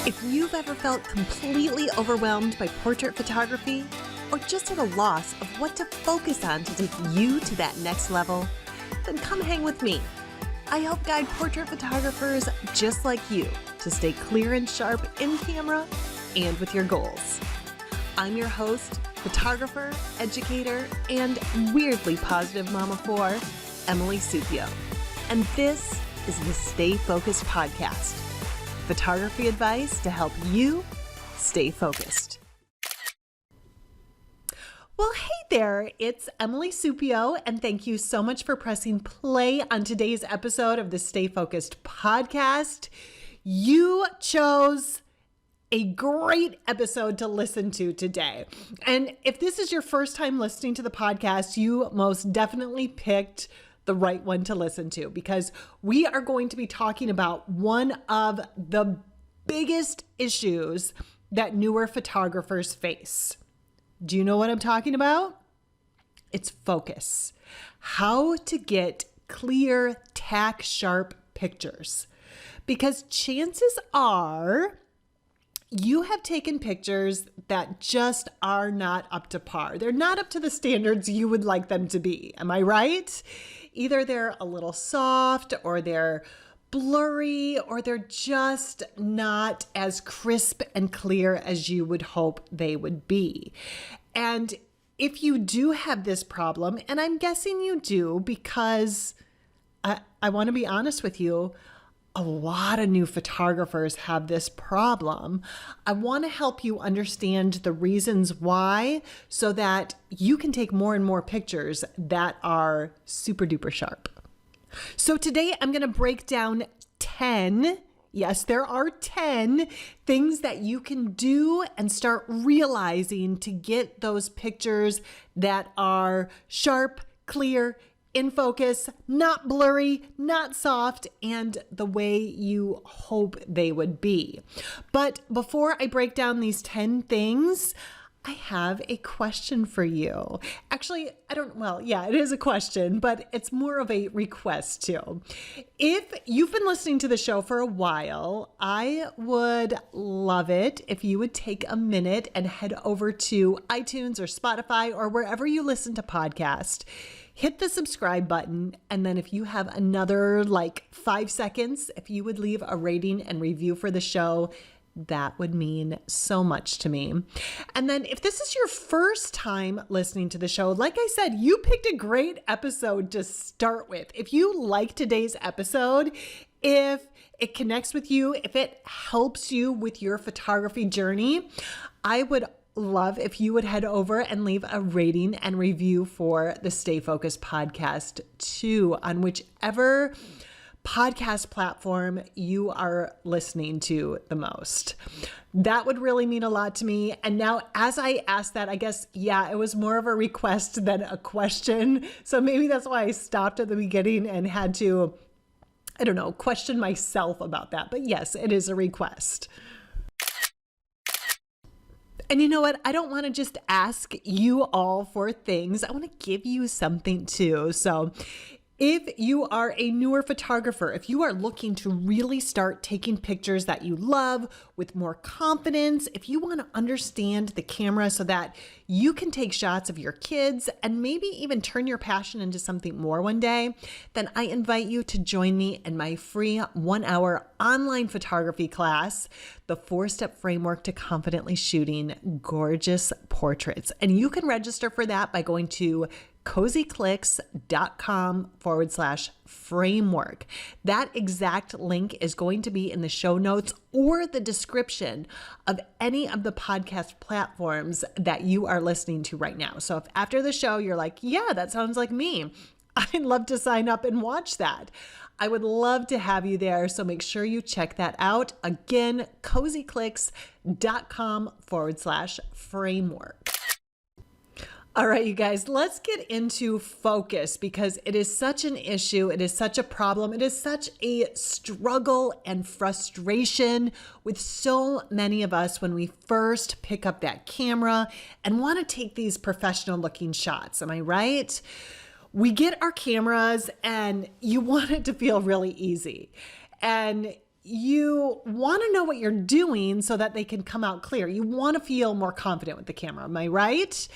If you've ever felt completely overwhelmed by portrait photography, or just at a loss of what to focus on to take you to that next level, then come hang with me. I help guide portrait photographers just like you to stay clear and sharp in camera and with your goals. I'm your host, photographer, educator, and weirdly positive mama of four, Emily Supio. And this is the Stay Focused podcast. Photography advice to help you stay focused. Well, hey there, it's Emily Supio, and thank you so much for pressing play on today's episode of the Stay Focused podcast. You chose a great episode to listen to today. And if this is your first time listening to the podcast, you most definitely picked the right one to listen to, because we are going to be talking about one of the biggest issues that newer photographers face. Do you know what I'm talking about? It's focus. How to get clear, tack sharp pictures. Because chances are you have taken pictures that just are not up to par. They're not up to the standards you would like them to be. Am I right? Either they're a little soft, or they're blurry, or they're just not as crisp and clear as you would hope they would be. And if you do have this problem, and I'm guessing you do, because I want to be honest with you, a lot of new photographers have this problem. I want to help you understand the reasons why, so that you can take more and more pictures that are super duper sharp. So today I'm going to break down 10, yes, there are 10 things that you can do and start realizing to get those pictures that are sharp, clear, in focus, not blurry, not soft, and the way you hope they would be. But before I break down these 10 things, I have a question for you. Actually, it is a question, but it's more of a request too. If you've been listening to the show for a while, I would love it if you would take a minute and head over to iTunes or Spotify or wherever you listen to podcasts. Hit the subscribe button, and then if you have another 5 seconds, if you would leave a rating and review for the show, that would mean so much to me. And then if this is your first time listening to the show, like I said, you picked a great episode to start with. If you like today's episode, if it connects with you, if it helps you with your photography journey, I would love if you would head over and leave a rating and review for the Stay Focused podcast too, on whichever podcast platform you are listening to the most. That would really mean a lot to me. And now, as I asked that, I guess, it was more of a request than a question. So maybe that's why I stopped at the beginning and had to, question myself about that. But yes, it is a request. And you know what? I don't want to just ask you all for things. I want to give you something too. So if you are a newer photographer, if you are looking to really start taking pictures that you love with more confidence, if you want to understand the camera so that you can take shots of your kids and maybe even turn your passion into something more one day, then I invite you to join me in my free 1-hour online photography class, the 4-step framework to confidently shooting gorgeous portraits. And you can register for that by going to cozyclicks.com/framework. That exact link is going to be in the show notes or the description of any of the podcast platforms that you are listening to right now. So if after the show you're like, yeah, that sounds like me, I'd love to sign up and watch that. I would love to have you there. So make sure you check that out. Again, cozyclicks.com/framework. All right, you guys, let's get into focus, because it is such an issue. It is such a problem. It is such a struggle and frustration with so many of us when we first pick up that camera and want to take these professional looking shots. Am I right? We get our cameras and you want it to feel really easy. And you want to know what you're doing so that they can come out clear. You want to feel more confident with the camera. Am I right?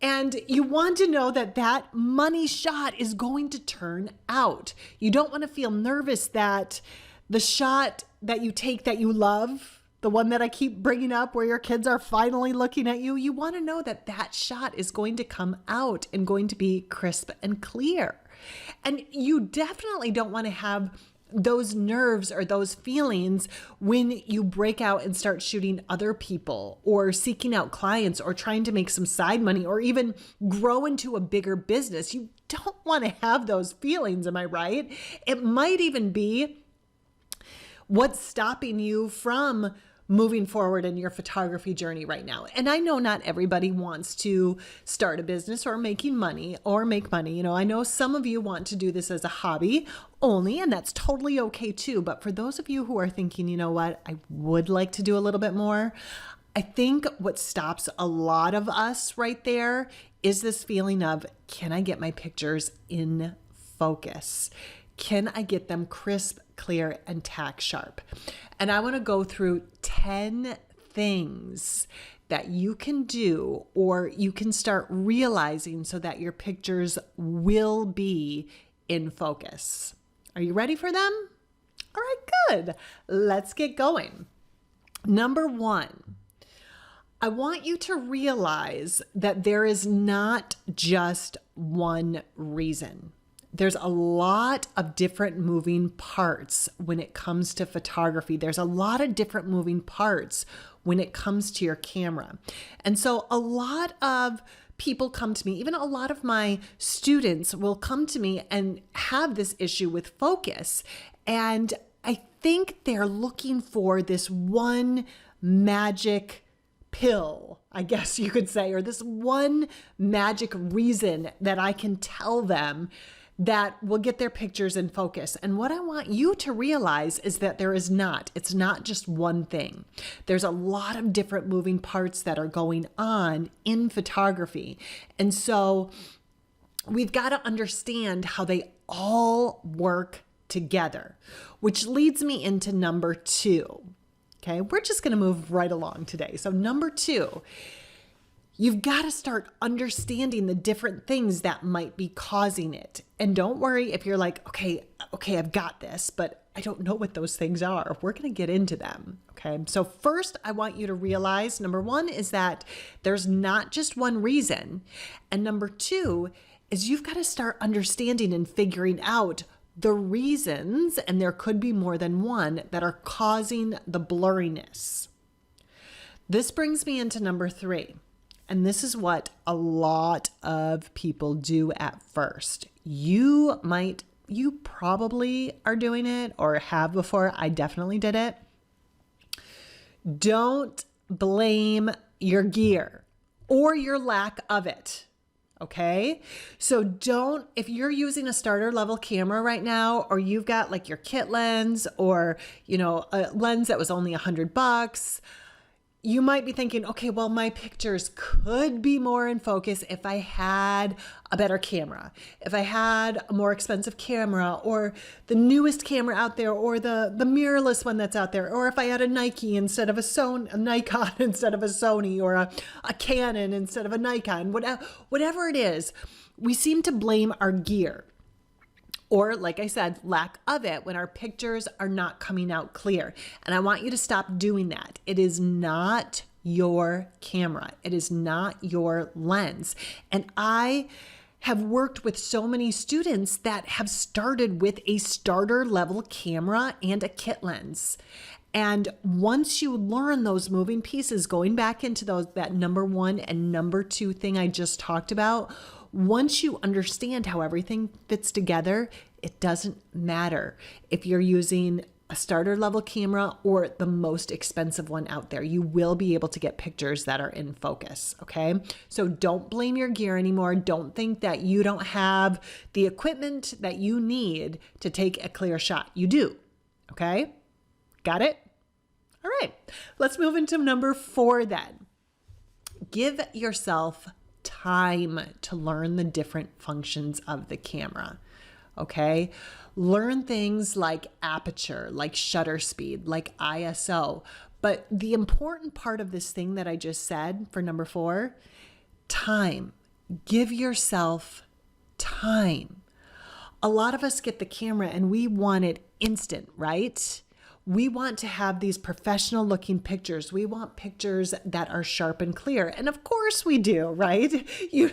And you want to know that that money shot is going to turn out. You don't want to feel nervous that the shot that you take that you love, the one that I keep bringing up where your kids are finally looking at you, you want to know that that shot is going to come out and going to be crisp and clear. And you definitely don't want to have those nerves or those feelings when you break out and start shooting other people or seeking out clients or trying to make some side money or even grow into a bigger business. You don't want to have those feelings, am I right? It might even be what's stopping you from moving forward in your photography journey right now. And I know not everybody wants to start a business or making money or make money. I know some of you want to do this as a hobby only, and that's totally okay too. But for those of you who are thinking, you know what, I would like to do a little bit more, I think what stops a lot of us right there is this feeling of, can I get my pictures in focus? Can I get them crisp, clear, and tack sharp? And I want to go through 10 things that you can do or you can start realizing so that your pictures will be in focus. Are you ready for them? All right, good. Let's get going. Number 1, I want you to realize that there is not just one reason. There's a lot of different moving parts when it comes to photography. There's a lot of different moving parts when it comes to your camera. And so a lot of people come to me, even a lot of my students will come to me and have this issue with focus. And I think they're looking for this one magic pill, I guess you could say, or this one magic reason that I can tell them that will get their pictures in focus. And what I want you to realize is that it's not just one thing. There's a lot of different moving parts that are going on in photography. And so we've got to understand how they all work together, which leads me into number 2. Okay, we're just going to move right along today. So number 2, you've got to start understanding the different things that might be causing it. And don't worry if you're like, okay, I've got this, but I don't know what those things are. We're going to get into them. Okay. So first, I want you to realize, number 1 is that there's not just one reason. And number 2 is you've got to start understanding and figuring out the reasons, and there could be more than one, that are causing the blurriness. This brings me into number 3. And this is what a lot of people do at first. You probably are doing it or have before. I definitely did it. Don't blame your gear or your lack of it. Okay. So if you're using a starter level camera right now, or you've got like your kit lens or, a lens that was only $100, you might be thinking, okay, well, my pictures could be more in focus if I had a better camera, if I had a more expensive camera, or the newest camera out there, or the mirrorless one that's out there, or if I had a Nikon instead of a Nikon instead of a Sony, or a Canon instead of a Nikon, whatever it is. We seem to blame our gear. Or, like I said, lack of it when our pictures are not coming out clear. And I want you to stop doing that. It is not your camera. It is not your lens. And I have worked with so many students that have started with a starter level camera and a kit lens. And once you learn those moving pieces, going back into that number 1 and number 2 thing I just talked about, once you understand how everything fits together, it doesn't matter if you're using a starter level camera or the most expensive one out there. You will be able to get pictures that are in focus. Okay. So don't blame your gear anymore. Don't think that you don't have the equipment that you need to take a clear shot. You do. Okay. Got it? All right. Let's move into number 4 then. Give yourself time to learn the different functions of the camera. Okay. Learn things like aperture, like shutter speed, like ISO. But the important part of this thing that I just said for number 4, time. Give yourself time. A lot of us get the camera and we want it instant, right? We want to have these professional looking pictures. We want pictures that are sharp and clear. And of course we do, right?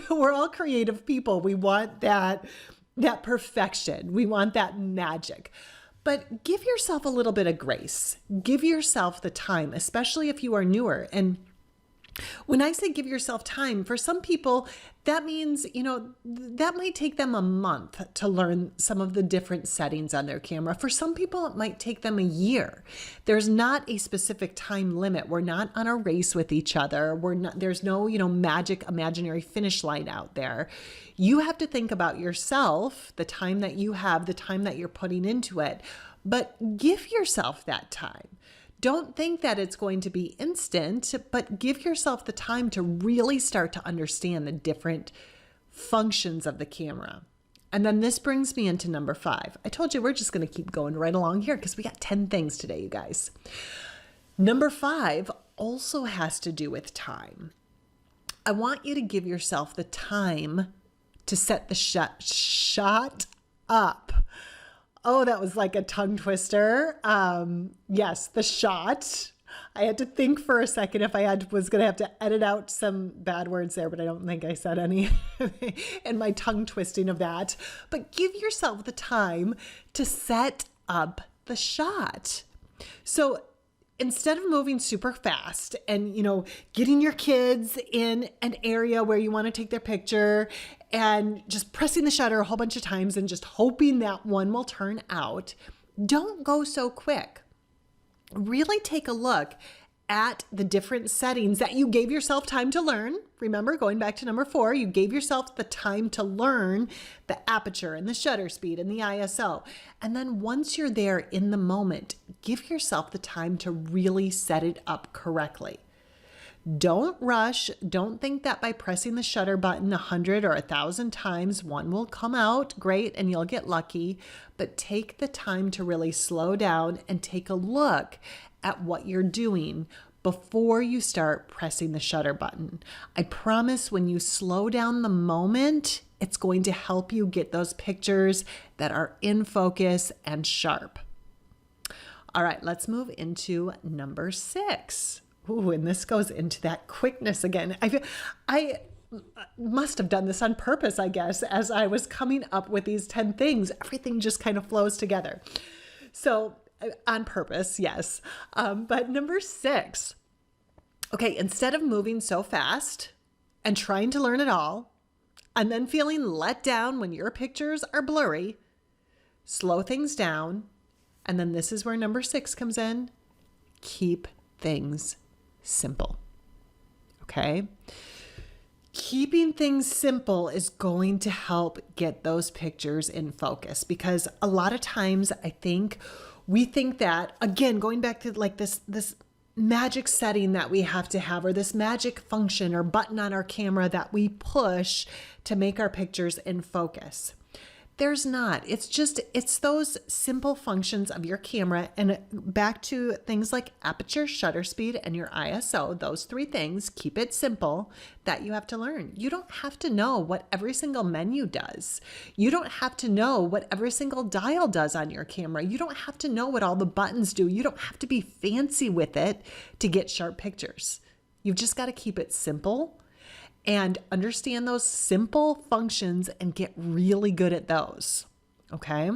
We're all creative people. We want that perfection. We want that magic. But give yourself a little bit of grace. Give yourself the time, especially if you are newer. And when I say give yourself time, for some people, that means, that might take them a month to learn some of the different settings on their camera. For some people, it might take them a year. There's not a specific time limit. We're not on a race with each other. There's no, magic imaginary finish line out there. You have to think about yourself, the time that you have, the time that you're putting into it, but give yourself that time. Don't think that it's going to be instant, but give yourself the time to really start to understand the different functions of the camera. And then this brings me into number 5. I told you we're just going to keep going right along here because we got 10 things today, you guys. Number 5 also has to do with time. I want you to give yourself the time to set the shot up. Oh, that was like a tongue twister. Yes, the shot. I had to think for a second if was going to have to edit out some bad words there, but I don't think I said any in my tongue twisting of that. But give yourself the time to set up the shot. So instead of moving super fast and, getting your kids in an area where you want to take their picture and just pressing the shutter a whole bunch of times and just hoping that one will turn out, don't go so quick. Really take a look at the different settings that you gave yourself time to learn. Remember, going back to number 4, you gave yourself the time to learn the aperture and the shutter speed and the ISO. And then once you're there in the moment, give yourself the time to really set it up correctly. Don't rush. Don't think that by pressing the shutter button 100 or 1,000 times, one will come out great and you'll get lucky. But take the time to really slow down and take a look at what you're doing before you start pressing the shutter button. I promise when you slow down the moment, it's going to help you get those pictures that are in focus and sharp. All right, let's move into number 6. Ooh, and this goes into that quickness again. I must have done this on purpose, I guess, as I was coming up with these 10 things. Everything just kind of flows together. So on purpose, yes. But number 6, okay, instead of moving so fast and trying to learn it all, and then feeling let down when your pictures are blurry, slow things down. And then this is where number 6 comes in. Keep things simple. Okay? Keeping things simple is going to help get those pictures in focus, because a lot of times we think that, again, going back to like this magic setting that we have to have, or this magic function or button on our camera that we push to make our pictures in focus. There's not. It's those simple functions of your camera, and back to things like aperture, shutter speed, and your ISO, those 3 things, keep it simple, that you have to learn. You don't have to know what every single menu does. You don't have to know what every single dial does on your camera. You don't have to know what all the buttons do. You don't have to be fancy with it to get sharp pictures. You've just got to keep it simple and understand those simple functions and get really good at those. Okay.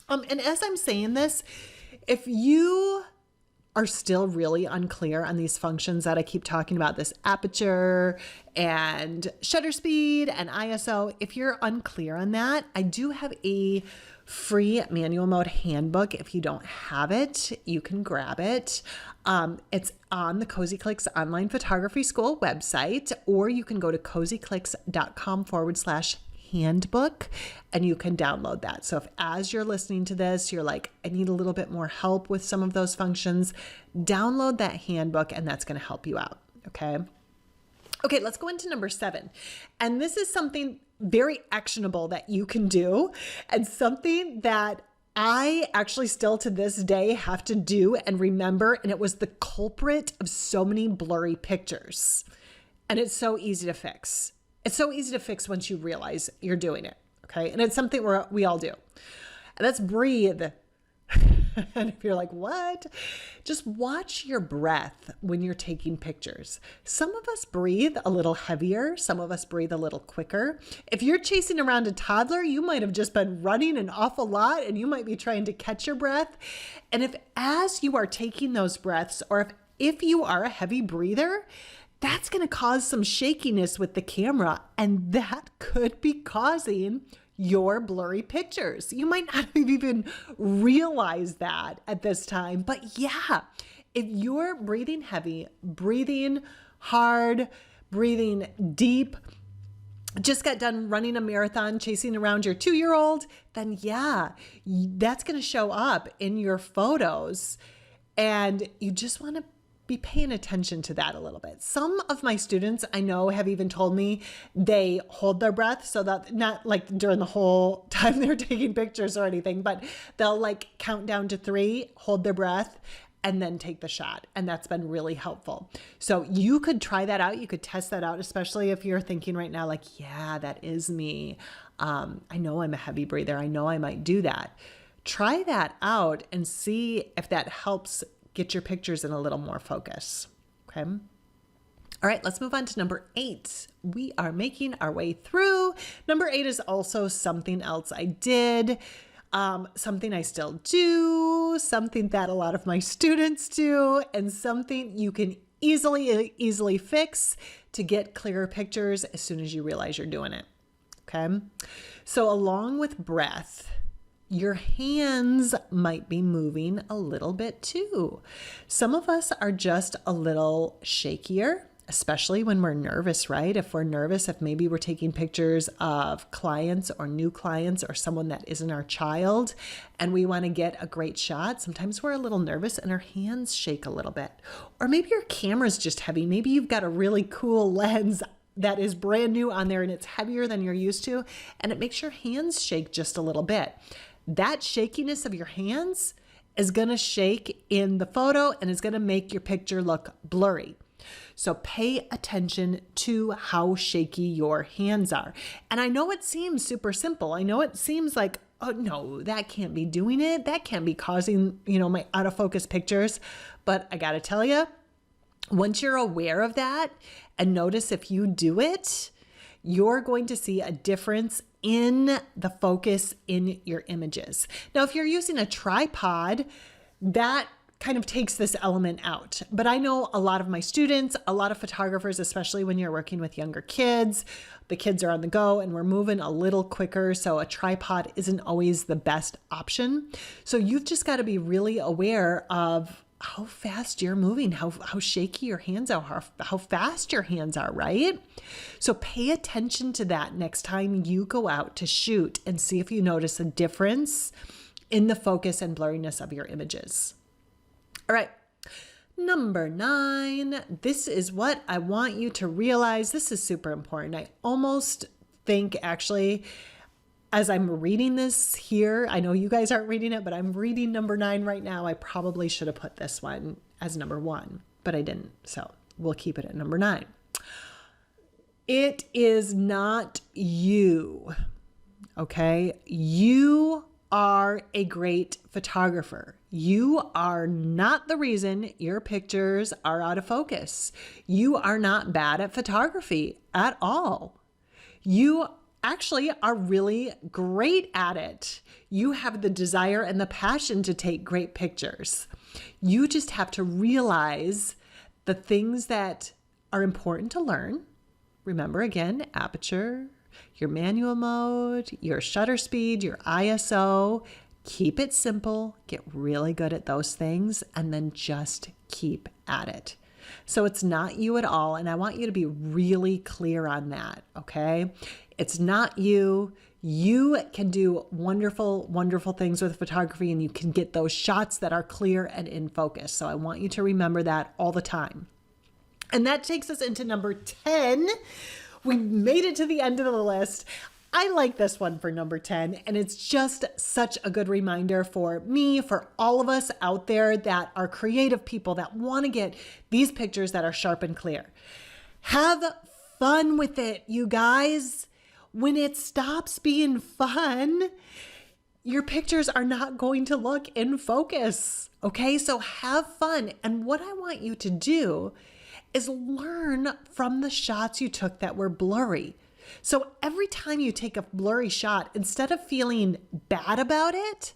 And as I'm saying this, if you are still really unclear on these functions that I keep talking about, this aperture and shutter speed and ISO, if you're unclear on that, I do have a free manual mode handbook. If you don't have it, you can grab it. It's on the Cozy Clicks online photography school website, or you can go to cozyclicks.com/handbook and you can download that. So if as you're listening to this, you're like, I need a little bit more help with some of those functions, download that handbook and that's going to help you out. Okay. Okay, let's go into number 7. And this is something very actionable that you can do, and something that I actually still to this day have to do and remember, and it was the culprit of so many blurry pictures. And it's so easy to fix. It's so easy to fix once you realize you're doing it, okay? And it's something we all do. And that's breathe. And if you're like, what? Just watch your breath when you're taking pictures. Some of us breathe a little heavier. Some of us breathe a little quicker. If you're chasing around a toddler, you might have just been running an awful lot and you might be trying to catch your breath. And if as you are taking those breaths, or if you are a heavy breather, that's going to cause some shakiness with the camera, and that could be causing your blurry pictures. You might not have even realized that at this time, but yeah, if you're breathing heavy, breathing hard, breathing deep, just got done running a marathon, chasing around your 2-year-old, then yeah, that's going to show up in your photos, and you just want to be paying attention to that a little bit. Some of my students I know have even told me they hold their breath, so that not like during the whole time they're taking pictures or anything, but they'll like count down to 3, hold their breath, and then take the shot. And that's been really helpful. So you could try that out. You could test that out, especially if you're thinking right now, like, yeah, that is me. I know I'm a heavy breather. I know I might do that. Try that out and see if that helps get your pictures in a little more focus. Okay. All right, let's move on to number 8. We are making our way through. Number 8 is also something else I did, something I still do, something that a lot of my students do, and something you can easily fix to get clearer pictures as soon as you realize you're doing it. Okay. So along with breath, your hands might be moving a little bit too. Some of us are just a little shakier, especially when we're nervous, right? If we're nervous, if maybe we're taking pictures of clients or new clients or someone that isn't our child and we want to get a great shot, sometimes we're a little nervous and our hands shake a little bit. Or maybe your camera's just heavy. Maybe you've got a really cool lens that is brand new on there and it's heavier than you're used to, and it makes your hands shake just a little bit. That shakiness of your hands is going to shake in the photo and is going to make your picture look blurry. So pay attention to how shaky your hands are. And I know it seems super simple. I know it seems like, oh no, that can't be doing it. That can't be causing, my out of focus pictures. But I got to tell you, once you're aware of that and notice if you do it, you're going to see a difference in the focus in your images. Now, if you're using a tripod, that kind of takes this element out. But I know a lot of my students, a lot of photographers, especially when you're working with younger kids, the kids are on the go and we're moving a little quicker. So a tripod isn't always the best option. So you've just got to be really aware of how fast you're moving, how shaky your hands are, how fast your hands are, right? So pay attention to that next time you go out to shoot and see if you notice a difference in the focus and blurriness of your images. All right, number 9, this is what I want you to realize. This is super important. I almost think actually, as I'm reading this here, I know you guys aren't reading it, but I'm reading number 9 right now. I probably should have put this one as number 1, but I didn't. So we'll keep it at number 9. It is not you, okay? You are a great photographer. You are not the reason your pictures are out of focus. You are not bad at photography at all. You actually are really great at it. You have the desire and the passion to take great pictures. You just have to realize the things that are important to learn. Remember again, aperture, your manual mode, your shutter speed, your ISO. Keep it simple, get really good at those things, and then just keep at it. So it's not you at all, and I want you to be really clear on that, okay? It's not you. You can do wonderful, wonderful things with photography, and you can get those shots that are clear and in focus. So I want you to remember that all the time. And that takes us into number 10, We made it to the end of the list. I like this one for number 10, and it's just such a good reminder for me, for all of us out there that are creative people that want to get these pictures that are sharp and clear. Have fun with it, you guys. When it stops being fun, your pictures are not going to look in focus. Okay, so have fun. And what I want you to do is learn from the shots you took that were blurry. So every time you take a blurry shot, instead of feeling bad about it,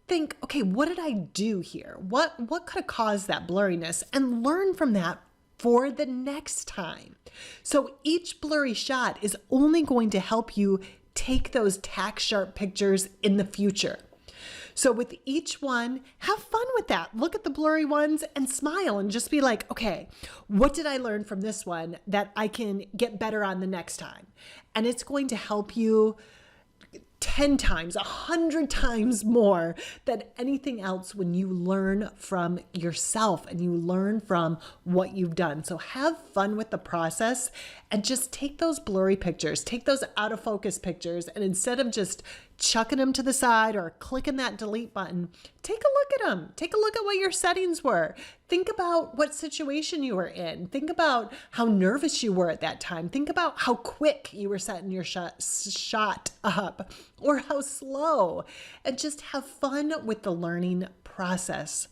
think, okay, what did I do here? What could have caused that blurriness? And learn from that for the next time. So each blurry shot is only going to help you take those tack sharp pictures in the future. So with each one, have fun with that. Look at the blurry ones and smile and just be like, okay, what did I learn from this one that I can get better on the next time? And it's going to help you 10 times, 100 times more than anything else when you learn from yourself and you learn from what you've done. So have fun with the process and just take those blurry pictures, take those out of focus pictures, and instead of just chucking them to the side or clicking that delete button, take a look at them. Take a look at what your settings were. Think about what situation you were in. Think about how nervous you were at that time. Think about how quick you were setting your shot up or how slow, and just have fun with the learning process.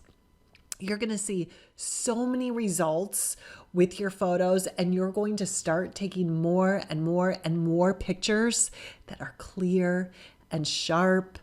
You're going to see so many results with your photos, and you're going to start taking more and more and more pictures that are clear and sharp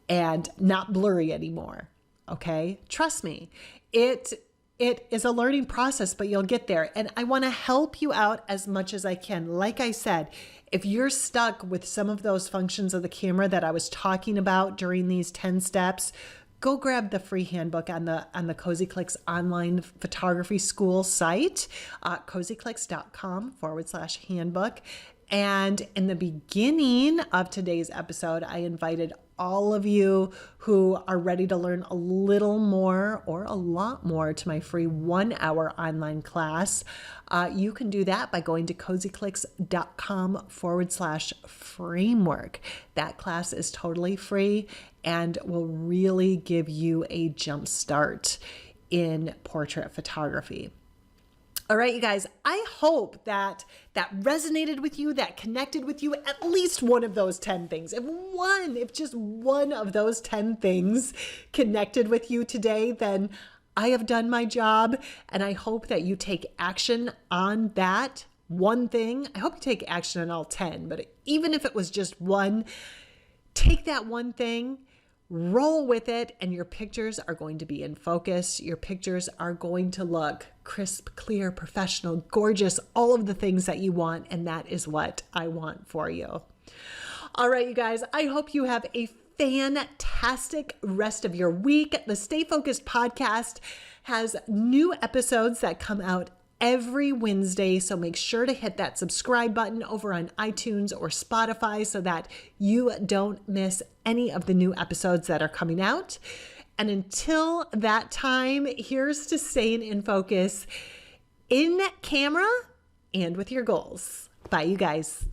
and not blurry anymore. Okay? Trust me. It is a learning process, but you'll get there. And I want to help you out as much as I can. Like I said, if you're stuck with some of those functions of the camera that I was talking about during these 10 steps, go grab the free handbook on the Cozy Clicks online photography school site, cozyclicks.com/handbook. And in the beginning of today's episode, I invited all of you who are ready to learn a little more or a lot more to my free 1-hour online class. You can do that by going to cozyclicks.com/framework. That class is totally free and will really give you a jump start in portrait photography. All right, you guys, I hope that resonated with you, that connected with you, at least one of those 10 things. If just one of those 10 things connected with you today, then I have done my job, and I hope that you take action on that one thing. I hope you take action on all 10, but even if it was just one, take that one thing, roll with it, and your pictures are going to be in focus. Your pictures are going to look crisp, clear, professional, gorgeous, all of the things that you want, and that is what I want for you. All right, you guys, I hope you have a fantastic rest of your week. The Stay Focused podcast has new episodes that come out every Wednesday, so make sure to hit that subscribe button over on iTunes or Spotify so that you don't miss any of the new episodes that are coming out. And until that time, here's to staying in focus in camera and with your goals. Bye, you guys.